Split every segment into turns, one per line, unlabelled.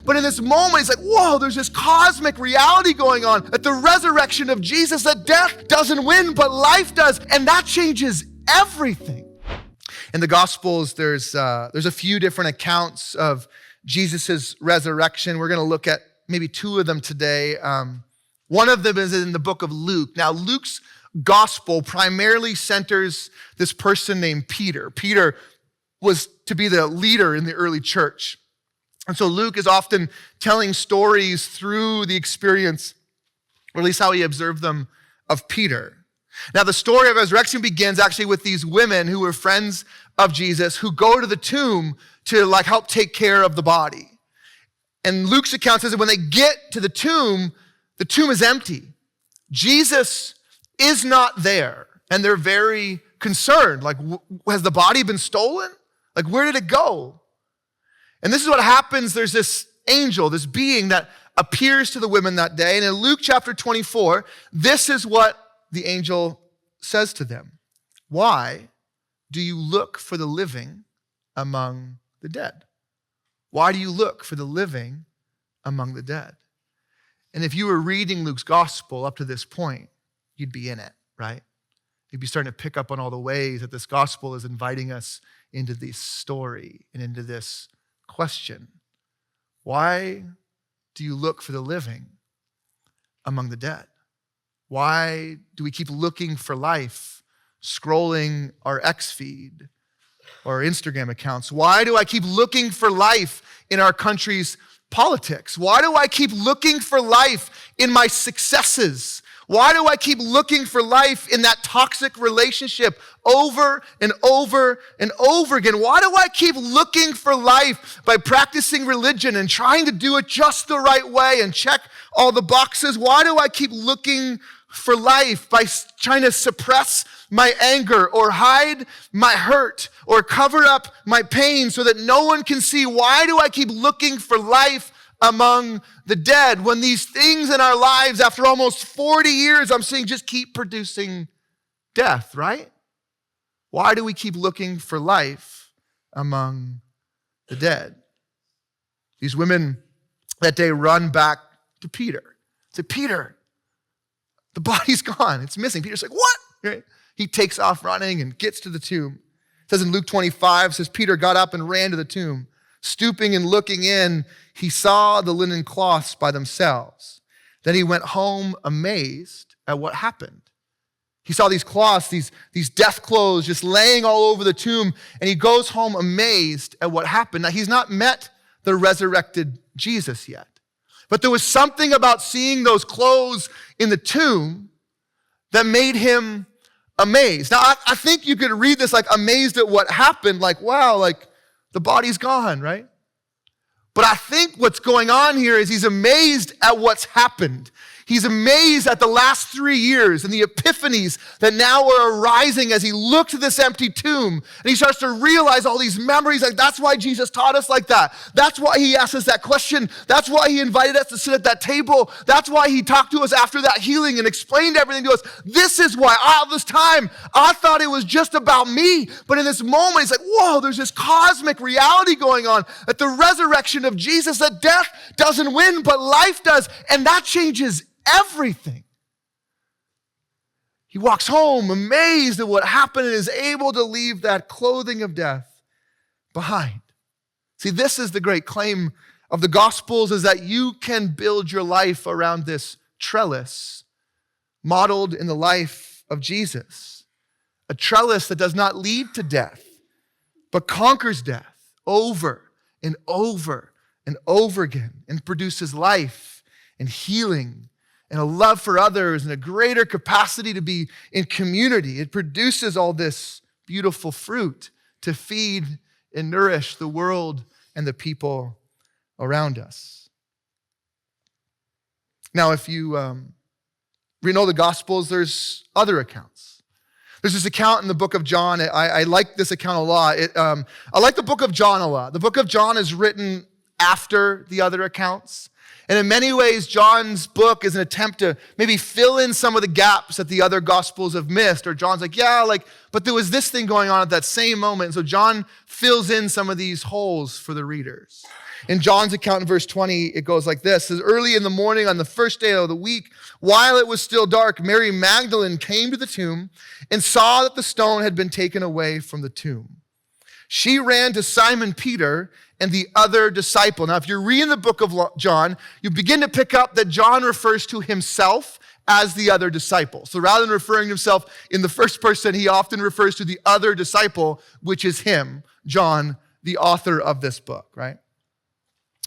But in this moment, it's like, whoa, there's this cosmic reality going on at the resurrection of Jesus, that death doesn't win, but life does. And that changes everything. In the Gospels, there's a few different accounts of Jesus' resurrection. We're going to look at maybe two of them today. One of them is in the book of Luke. Now, Luke's gospel primarily centers this person named Peter. Peter was to be the leader in the early church. And so Luke is often telling stories through the experience, or at least how he observed them, of Peter. Now, the story of resurrection begins actually with these women who were friends of Jesus who go to the tomb to help take care of the body. And Luke's account says that when they get to the tomb is empty. Jesus is not there. And they're very concerned. Has the body been stolen? Where did it go? And this is what happens. There's this angel, this being that appears to the women that day. And in Luke chapter 24, this is what the angel says to them. Why do you look for the living among the dead? Why do you look for the living among the dead? And if you were reading Luke's gospel up to this point, you'd be in it, right? You'd be starting to pick up on all the ways that this gospel is inviting us into this story and into this question. Why do you look for the living among the dead? Why do we keep looking for life, scrolling our X feed or Instagram accounts? Why do I keep looking for life in our country's politics? Why do I keep looking for life in my successes? Why do I keep looking for life in that toxic relationship over and over and over again? Why do I keep looking for life by practicing religion and trying to do it just the right way and check all the boxes? Why do I keep looking for life by trying to suppress my anger or hide my hurt or cover up my pain so that no one can see? Why do I keep looking for life among the dead when these things in our lives, after almost 40 years, I'm seeing just keep producing death, right? Why do we keep looking for life among the dead? These women that day run back to Peter. Say, Peter, the body's gone. It's missing. Peter's like, what? Right? He takes off running and gets to the tomb. It says in Luke 25, says Peter got up and ran to the tomb. Stooping and looking in, he saw the linen cloths by themselves. Then he went home amazed at what happened. He saw these cloths, these death clothes just laying all over the tomb, and he goes home amazed at what happened. Now, he's not met the resurrected Jesus yet, but there was something about seeing those clothes in the tomb that made him amazed. Now, I think you could read this amazed at what happened, wow, the body's gone, right? But I think what's going on here is he's amazed at what's happened. He's amazed at the last 3 years and the epiphanies that now are arising as he looks at this empty tomb. And he starts to realize all these memories. That's why Jesus taught us like that. That's why he asked us that question. That's why he invited us to sit at that table. That's why he talked to us after that healing and explained everything to us. This is why all this time I thought it was just about me. But in this moment, he's like, whoa, there's this cosmic reality going on at the resurrection of Jesus, that death doesn't win, but life does. And that changes everything. He walks home amazed at what happened and is able to leave that clothing of death behind. See, this is the great claim of the Gospels, is that you can build your life around this trellis modeled in the life of Jesus. A trellis that does not lead to death, but conquers death over and over and over again and produces life and healing and a love for others and a greater capacity to be in community. It produces all this beautiful fruit to feed and nourish the world and the people around us. Now, if you know the Gospels, there's other accounts. There's this account in the book of John. I like this account a lot. I like the book of John a lot. The book of John is written after the other accounts. And in many ways, John's book is an attempt to maybe fill in some of the gaps that the other Gospels have missed. Or John's but there was this thing going on at that same moment. So John fills in some of these holes for the readers. In John's account in verse 20, it goes like this. It says, early in the morning on the first day of the week, while it was still dark, Mary Magdalene came to the tomb and saw that the stone had been taken away from the tomb. She ran to Simon Peter and the other disciple. Now, if you're reading the book of John, you begin to pick up that John refers to himself as the other disciple. So rather than referring to himself in the first person, he often refers to the other disciple, which is him, John, the author of this book, right?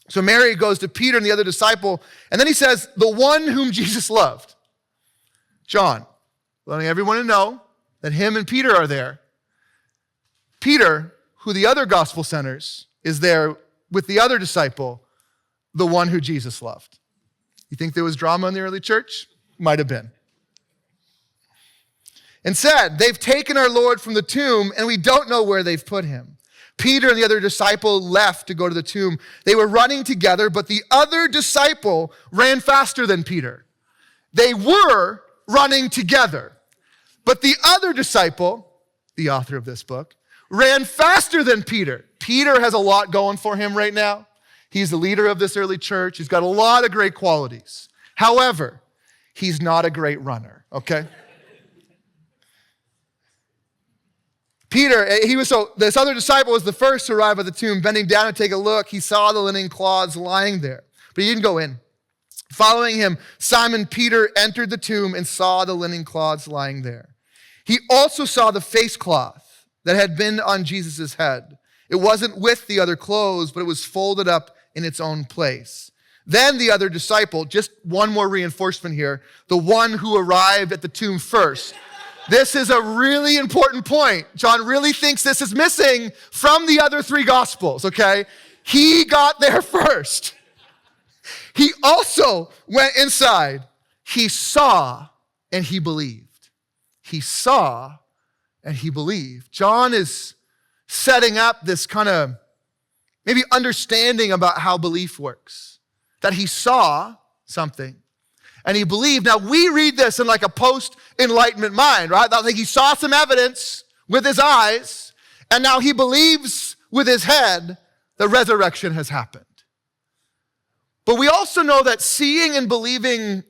So Mary goes to Peter and the other disciple, and then he says, the one whom Jesus loved, John, letting everyone to know that him and Peter are there. Peter, who the other gospel centers, is there with the other disciple, the one who Jesus loved. You think there was drama in the early church? Might have been. And said, they've taken our Lord from the tomb, and we don't know where they've put him. Peter and the other disciple left to go to the tomb. They were running together, but the other disciple ran faster than Peter. They were running together, but the other disciple, the author of this book, ran faster than Peter. Peter has a lot going for him right now. He's the leader of this early church. He's got a lot of great qualities. However, he's not a great runner, okay? Peter, this other disciple was the first to arrive at the tomb. Bending down to take a look, he saw the linen cloths lying there, but he didn't go in. Following him, Simon Peter entered the tomb and saw the linen cloths lying there. He also saw the face cloth that had been on Jesus' head. It wasn't with the other clothes, but it was folded up in its own place. Then the other disciple, just one more reinforcement here, the one who arrived at the tomb first. This is a really important point. John really thinks this is missing from the other three gospels, okay? He got there first. He also went inside. He saw and he believed. He saw and he believed. John is setting up this kind of maybe understanding about how belief works. That he saw something and he believed. Now, we read this in like a post-enlightenment mind, right? Like he saw some evidence with his eyes, and now he believes with his head the resurrection has happened. But we also know that seeing and believing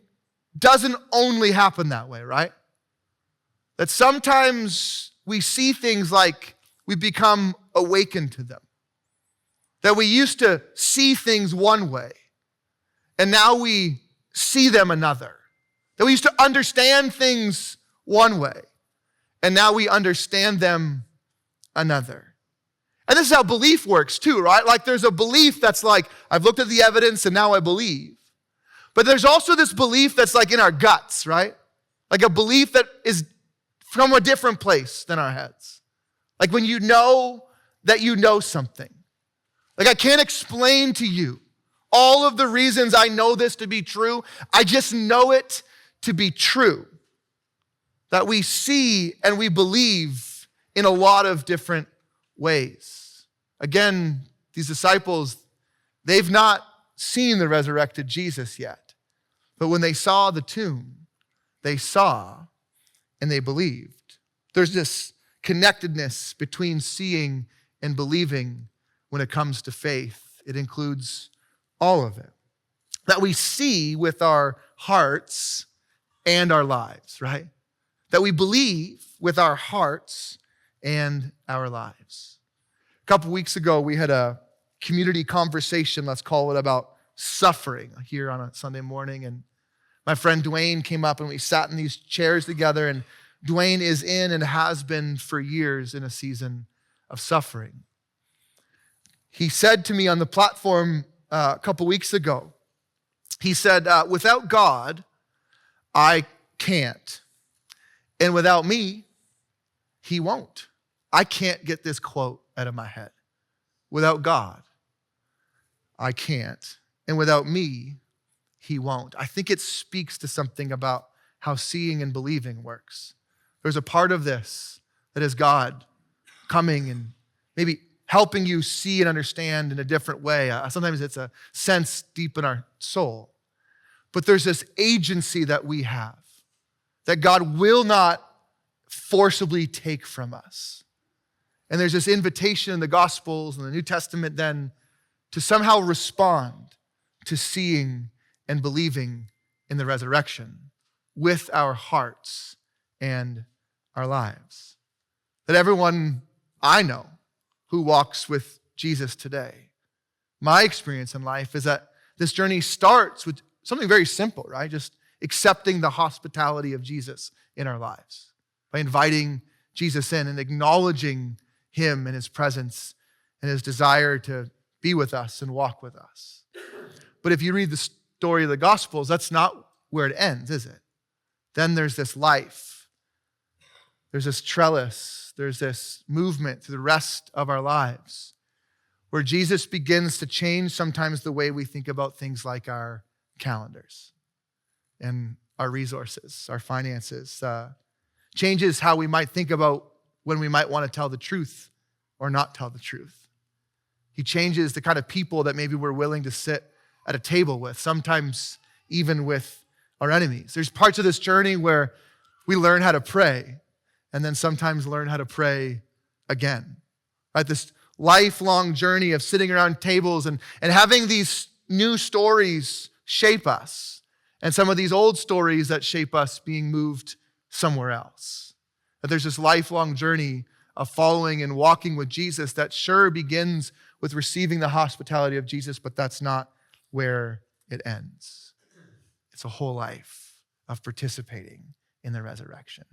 doesn't only happen that way, right? That sometimes we see things like we become awakened to them. That we used to see things one way, and now we see them another. That we used to understand things one way, and now we understand them another. And this is how belief works too, right? Like there's a belief that's like, I've looked at the evidence and now I believe. But there's also this belief that's like in our guts, right? Like a belief that is from a different place than our heads. Like when you know that you know something. Like I can't explain to you all of the reasons I know this to be true. I just know it to be true. That we see and we believe in a lot of different ways. Again, these disciples, they've not seen the resurrected Jesus yet. But when they saw the tomb, they saw and they believed. There's this connectedness between seeing and believing when it comes to faith. It includes all of it. That we see with our hearts and our lives, right? That we believe with our hearts and our lives. A couple weeks ago, we had a community conversation, let's call it, about suffering here on a Sunday morning. And my friend Dwayne came up and we sat in these chairs together. And Dwayne is in and has been for years in a season of suffering. He said to me on the platform a couple weeks ago, he said, without God, I can't. And without me, he won't. I can't get this quote out of my head. Without God, I can't. And without me, he won't. I think it speaks to something about how seeing and believing works. There's a part of this that is God coming and maybe helping you see and understand in a different way. Sometimes it's a sense deep in our soul. But there's this agency that we have that God will not forcibly take from us. And there's this invitation in the Gospels and the New Testament then to somehow respond to seeing and believing in the resurrection with our hearts and our lives. That everyone I know who walks with Jesus today, my experience in life is that this journey starts with something very simple, right? Just accepting the hospitality of Jesus in our lives, by inviting Jesus in and acknowledging him and his presence and his desire to be with us and walk with us. But if you read the story of the Gospels, that's not where it ends, is it? Then there's this life. There's this trellis. There's this movement through the rest of our lives where Jesus begins to change sometimes the way we think about things like our calendars and our resources, our finances. Changes how we might think about when we might want to tell the truth or not tell the truth. He changes the kind of people that maybe we're willing to sit at a table with, sometimes even with our enemies. There's parts of this journey where we learn how to pray and then sometimes learn how to pray again. Right? This lifelong journey of sitting around tables and having these new stories shape us, and some of these old stories that shape us being moved somewhere else. That there's this lifelong journey of following and walking with Jesus that sure begins with receiving the hospitality of Jesus, but that's not where it ends. It's a whole life of participating in the resurrection.